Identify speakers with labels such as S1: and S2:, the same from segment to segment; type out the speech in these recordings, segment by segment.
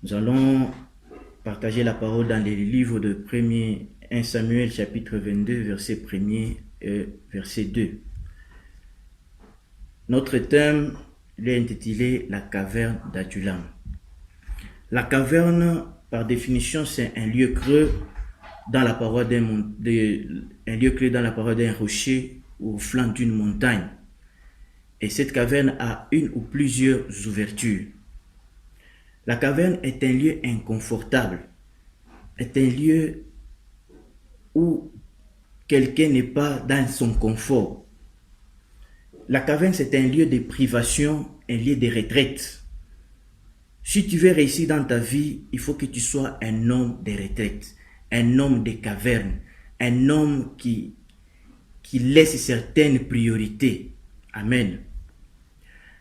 S1: Nous allons partager la parole dans les livres de 1 Samuel chapitre 22, verset 1er et verset 2. Notre thème est intitulé La caverne d'Adullam. La caverne, par définition, c'est un lieu creux dans la paroi d'un rocher ou au flanc d'une montagne. Et cette caverne a une ou plusieurs ouvertures. La caverne est un lieu inconfortable, est un lieu où quelqu'un n'est pas dans son confort. La caverne, c'est un lieu de privation, un lieu de retraite. Si tu veux réussir dans ta vie, il faut que tu sois un homme de retraite, un homme de caverne, un homme qui laisse certaines priorités. Amen.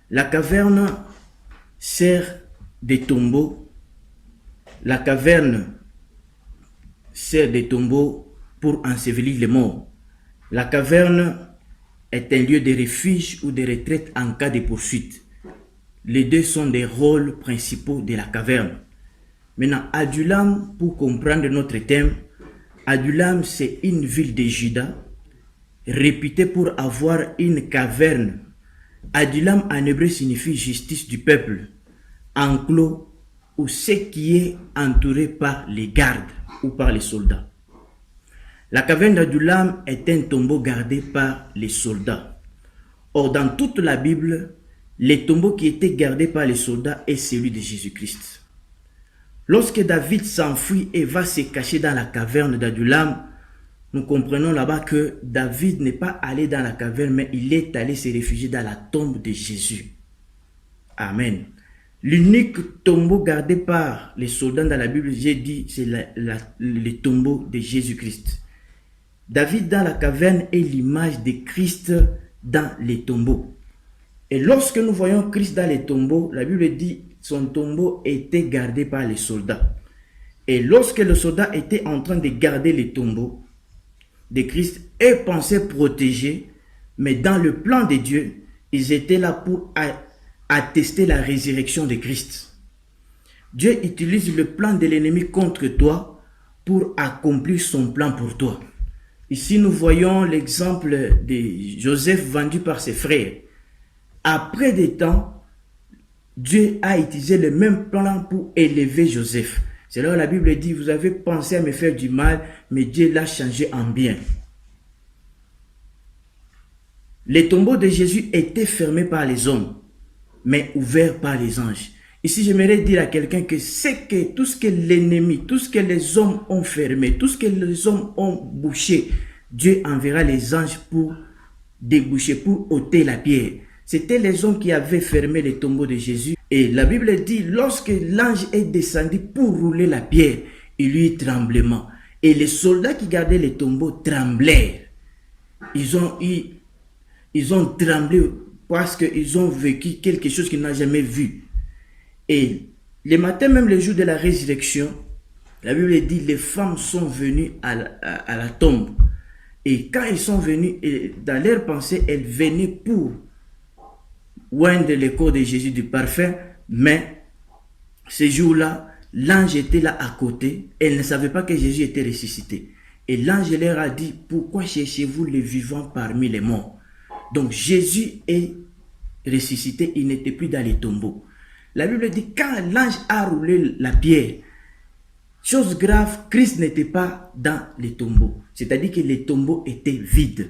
S1: La caverne sert de tombeau. La caverne sert de tombeau pour ensevelir les morts. La caverne est un lieu de refuge ou de retraite en cas de poursuite. Les deux sont des rôles principaux de la caverne. Maintenant, Adullam, pour comprendre notre thème, Adullam, c'est une ville de Juda réputée pour avoir une caverne. Adullam en hébreu signifie justice du peuple, enclos ou ce qui est entouré par les gardes ou par les soldats. La caverne d'Adullam est un tombeau gardé par les soldats. Or, dans toute la Bible, les tombeaux qui étaient gardés par les soldats est celui de Jésus-Christ. Lorsque David s'enfuit et va se cacher dans la caverne d'Adullam, nous comprenons là-bas que David n'est pas allé dans la caverne, mais il est allé se réfugier dans la tombe de Jésus. Amen. L'unique tombeau gardé par les soldats dans la Bible, j'ai dit, c'est le tombeau de Jésus-Christ. David dans la caverne est l'image de Christ dans les tombeaux. Et lorsque nous voyons Christ dans les tombeaux, la Bible dit son tombeau était gardé par les soldats. Et lorsque le soldat était en train de garder les tombeaux de Christ et pensait protéger, mais dans le plan de Dieu, ils étaient là pour attester la résurrection de Christ. Dieu utilise le plan de l'ennemi contre toi pour accomplir son plan pour toi. Ici, nous voyons l'exemple de Joseph vendu par ses frères. Après des temps, Dieu a utilisé le même plan pour élever Joseph. C'est là où la Bible dit, vous avez pensé à me faire du mal, mais Dieu l'a changé en bien. Les tombeaux de Jésus étaient fermés par les hommes, mais ouverts par les anges. Ici, j'aimerais dire à quelqu'un que c'est que tout ce que l'ennemi, tout ce que les hommes ont fermé, tout ce que les hommes ont bouché, Dieu enverra les anges pour déboucher, pour ôter la pierre. C'était les hommes qui avaient fermé les tombeaux de Jésus. Et la Bible dit, lorsque l'ange est descendu pour rouler la pierre, il y eut tremblement. Et les soldats qui gardaient les tombeaux tremblèrent. Ils ont tremblé parce qu'ils ont vécu quelque chose qu'ils n'ont jamais vu. Et le matin, même le jour de la résurrection, la Bible dit, les femmes sont venues à la tombe. Et quand ils sont venus, dans leur pensée, elles venaient pour oindre le corps de Jésus du parfum, mais ce jour-là, l'ange était là à côté, et elles ne savaient pas que Jésus était ressuscité. Et l'ange leur a dit, pourquoi cherchez-vous les vivants parmi les morts? Donc Jésus est ressuscité, il n'était plus dans les tombeaux. La Bible dit, quand l'ange a roulé la pierre, chose grave, Christ n'était pas dans les tombeaux. C'est-à-dire que les tombeaux étaient vides.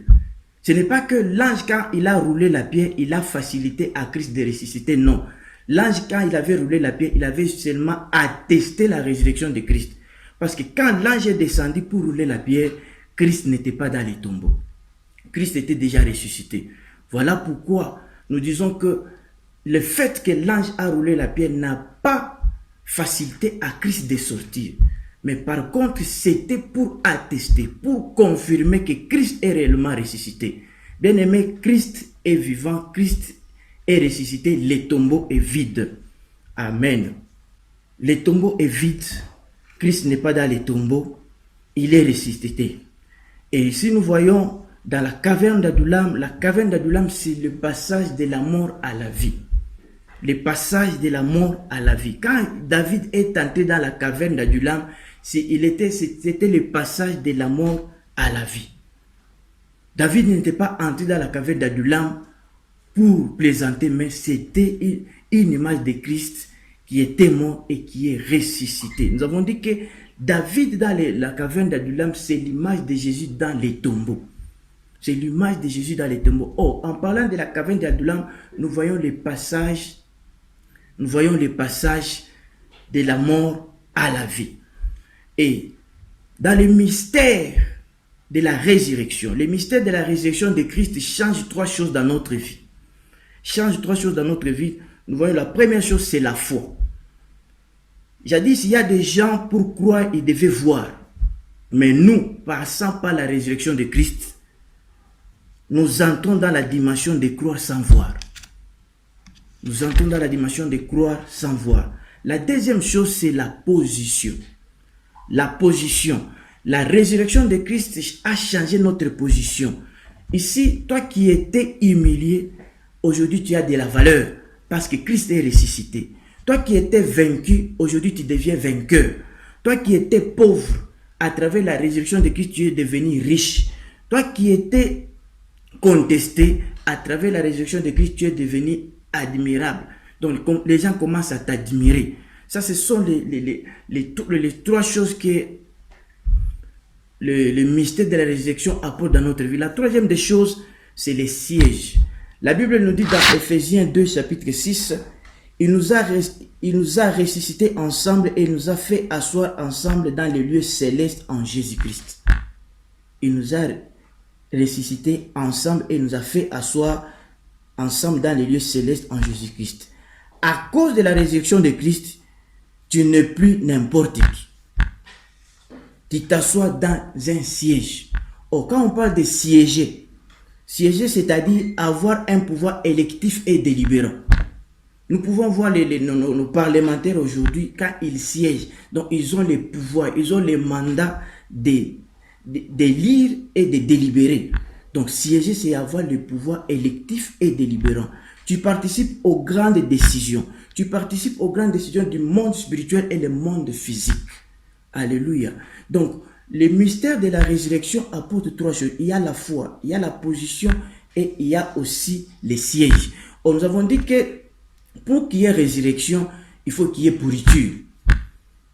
S1: Ce n'est pas que l'ange, quand il a roulé la pierre, il a facilité à Christ de ressusciter. Non. L'ange, quand il avait roulé la pierre, il avait seulement attesté la résurrection de Christ. Parce que quand l'ange est descendu pour rouler la pierre, Christ n'était pas dans les tombeaux. Christ était déjà ressuscité. Voilà pourquoi nous disons que le fait que l'ange a roulé la pierre n'a pas facilité à Christ de sortir. Mais par contre, c'était pour attester, pour confirmer que Christ est réellement ressuscité. Bien aimé, Christ est vivant, Christ est ressuscité, le tombeau est vide. Amen. Le tombeau est vide, Christ n'est pas dans les tombeaux, il est ressuscité. Et ici nous voyons dans la caverne d'Adullam, c'est le passage de la mort à la vie. le passage de la mort à la vie. Quand David est entré dans la caverne d'Adullam, c'était le passage de la mort à la vie. David n'était pas entré dans la caverne d'Adullam pour plaisanter, mais c'était une image de Christ qui était mort et qui est ressuscité. Nous avons dit que David dans la caverne d'Adullam, c'est l'image de Jésus dans les tombeaux. C'est l'image de Jésus dans les tombeaux. Oh, en parlant de la caverne d'Adullam, nous voyons les passages de la mort à la vie. Et dans le mystère de la résurrection, le mystère de la résurrection de Christ change trois choses dans notre vie. Change trois choses dans notre vie. Nous voyons la première chose, c'est la foi. Jadis, il y a des gens, pour croire, ils devaient voir. Mais nous, passant par la résurrection de Christ, nous entrons dans la dimension de croire sans voir. Nous entrons dans la dimension de croire sans voir. La deuxième chose, c'est la position. La position. La résurrection de Christ a changé notre position. Ici, toi qui étais humilié, aujourd'hui tu as de la valeur parce que Christ est ressuscité. Toi qui étais vaincu, aujourd'hui tu deviens vainqueur. Toi qui étais pauvre, à travers la résurrection de Christ, tu es devenu riche. Toi qui étais contesté, à travers la résurrection de Christ, tu es devenu admirable. Donc les gens commencent à t'admirer. Ça, ce sont les trois choses que le mystère de la résurrection apporte dans notre vie. La troisième des choses, c'est les sièges. La Bible nous dit dans Ephésiens 2, chapitre 6, il nous a ressuscités ensemble et il nous a fait asseoir ensemble dans les lieux célestes en Jésus-Christ. Il nous a ressuscités ensemble et il nous a fait asseoir ensemble dans les lieux célestes en Jésus-Christ. À cause de la résurrection de Christ, tu n'es plus n'importe qui. Tu t'assois dans un siège. Oh, quand on parle de siéger, siéger, c'est-à-dire avoir un pouvoir électif et délibérant. Nous pouvons voir nos parlementaires aujourd'hui, quand ils siègent, donc ils ont les pouvoirs, ils ont les mandats de lire et de délibérer. Donc siéger, c'est avoir le pouvoir électif et délibérant. Tu participes aux grandes décisions. Tu participes aux grandes décisions du monde spirituel et du monde physique. Alléluia. Donc, le mystère de la résurrection apporte trois choses. Il y a la foi, il y a la position et il y a aussi les sièges. Or, nous avons dit que pour qu'il y ait résurrection, il faut qu'il y ait pourriture.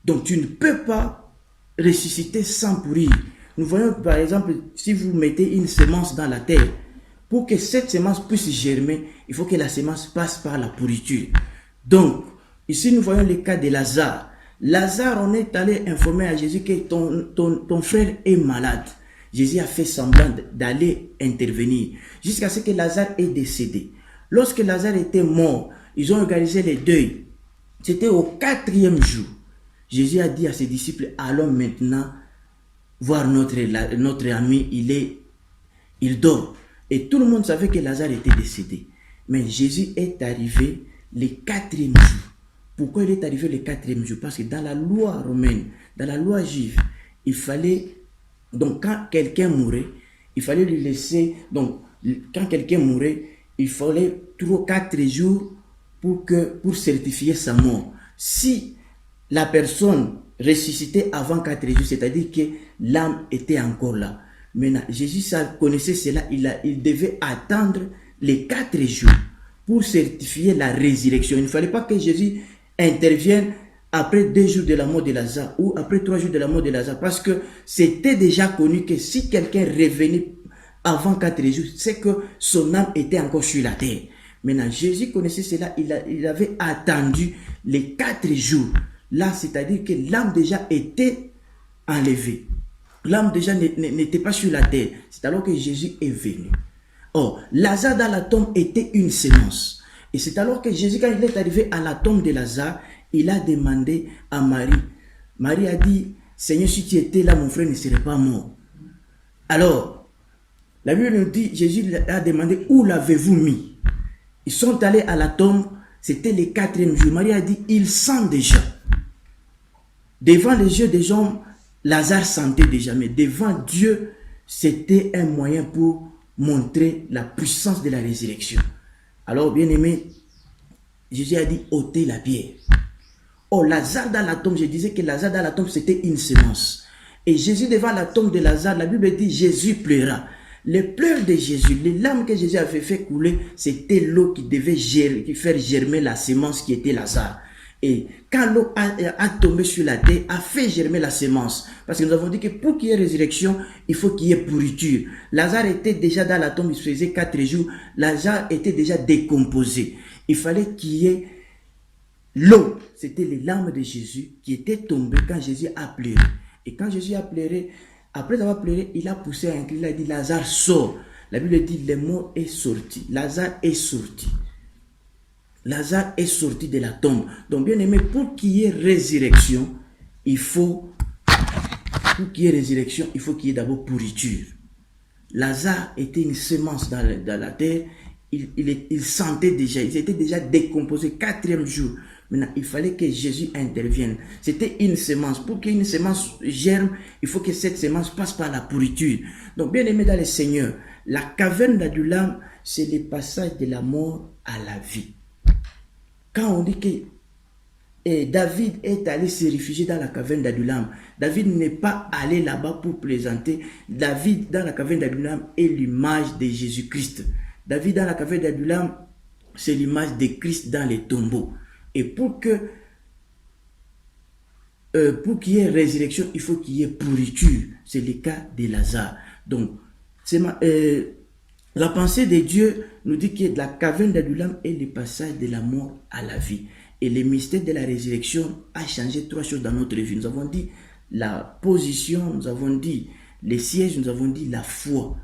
S1: Donc, tu ne peux pas ressusciter sans pourrir. Nous voyons par exemple, si vous mettez une semence dans la terre, pour que cette semence puisse germer, il faut que la semence passe par la pourriture. Donc, ici nous voyons le cas de Lazare. Lazare, on est allé informer à Jésus que ton frère est malade. Jésus a fait semblant d'aller intervenir jusqu'à ce que Lazare est décédé. Lorsque Lazare était mort, ils ont organisé les deuils. C'était au 4e jour. Jésus a dit à ses disciples, allons maintenant voir notre ami, il dort. Et tout le monde savait que Lazare était décédé. Mais Jésus est arrivé le 4e jour. Pourquoi il est arrivé le 4e jour? Parce que dans la loi romaine, dans la loi juive, il fallait, donc quand quelqu'un mourait, il fallait lui laisser, donc quand quelqu'un mourait, il fallait 4 jours pour certifier sa mort. Si la personne ressuscitait avant 4 jours, c'est-à-dire que l'âme était encore là. Maintenant, Jésus connaissait cela, il devait attendre les 4 jours pour certifier la résurrection. Il ne fallait pas que Jésus intervienne après 2 jours de la mort de Lazare ou après 3 jours de la mort de Lazare, parce que c'était déjà connu que si quelqu'un revenait avant 4 jours, c'est que son âme était encore sur la terre. Maintenant, Jésus connaissait cela, il avait attendu les 4 jours. Là, c'est-à-dire que l'âme déjà était enlevée. L'âme déjà n'était pas sur la terre. C'est alors que Jésus est venu. Or, Lazare dans la tombe était une semence. Et c'est alors que Jésus, quand il est arrivé à la tombe de Lazare, il a demandé à Marie. Marie a dit, Seigneur, si tu étais là, mon frère ne serait pas mort. Alors, la Bible nous dit, Jésus a demandé, où l'avez-vous mis? Ils sont allés à la tombe, c'était le 4e jour. Marie a dit, il sent déjà. Devant les yeux des gens, Lazare sentait déjà, mais devant Dieu, c'était un moyen pour montrer la puissance de la résurrection. Alors, bien aimé, Jésus a dit ôtez la pierre. Oh, Lazare dans la tombe, je disais que Lazare dans la tombe, c'était une semence. Et Jésus devant la tombe de Lazare, la Bible dit Jésus pleura. Les pleurs de Jésus, les larmes que Jésus avait fait couler, c'était l'eau qui devait faire germer la semence qui était Lazare. Et quand l'eau a tombé sur la terre, a fait germer la semence. Parce que nous avons dit que pour qu'il y ait résurrection, il faut qu'il y ait pourriture. Lazare était déjà dans la tombe, il se faisait 4 jours. Lazare était déjà décomposé. Il fallait qu'il y ait l'eau. C'était les larmes de Jésus qui étaient tombées quand Jésus a pleuré. Et quand Jésus a pleuré, après avoir pleuré, il a poussé un cri, il a dit Lazare sort. La Bible dit le mot est sorti. Lazare est sorti. Lazare est sorti de la tombe. Donc, bien aimé, pour qu'il y ait résurrection, il faut qu'il y ait d'abord pourriture. Lazare était une semence dans la terre. Il sentait déjà, il était déjà décomposé, 4e jour. Maintenant, il fallait que Jésus intervienne. C'était une semence. Pour qu'une semence germe, il faut que cette semence passe par la pourriture. Donc, bien aimé dans le Seigneur, la caverne d'Adulam, c'est le passage de la mort à la vie. Quand on dit que David est allé se réfugier dans la caverne d'Adulam, David n'est pas allé là-bas pour plaisanter. David, dans la caverne d'Adulam, est l'image de Jésus-Christ. David, dans la caverne d'Adulam, c'est l'image de Christ dans les tombeaux. Et pour qu'il y ait résurrection, il faut qu'il y ait pourriture. C'est le cas de Lazare. Donc, la pensée de Dieu nous dit que la caverne d'Adulam est le passage de la mort à la vie. Et le mystère de la résurrection a changé 3 choses dans notre vie. Nous avons dit la position, nous avons dit les sièges, nous avons dit la foi.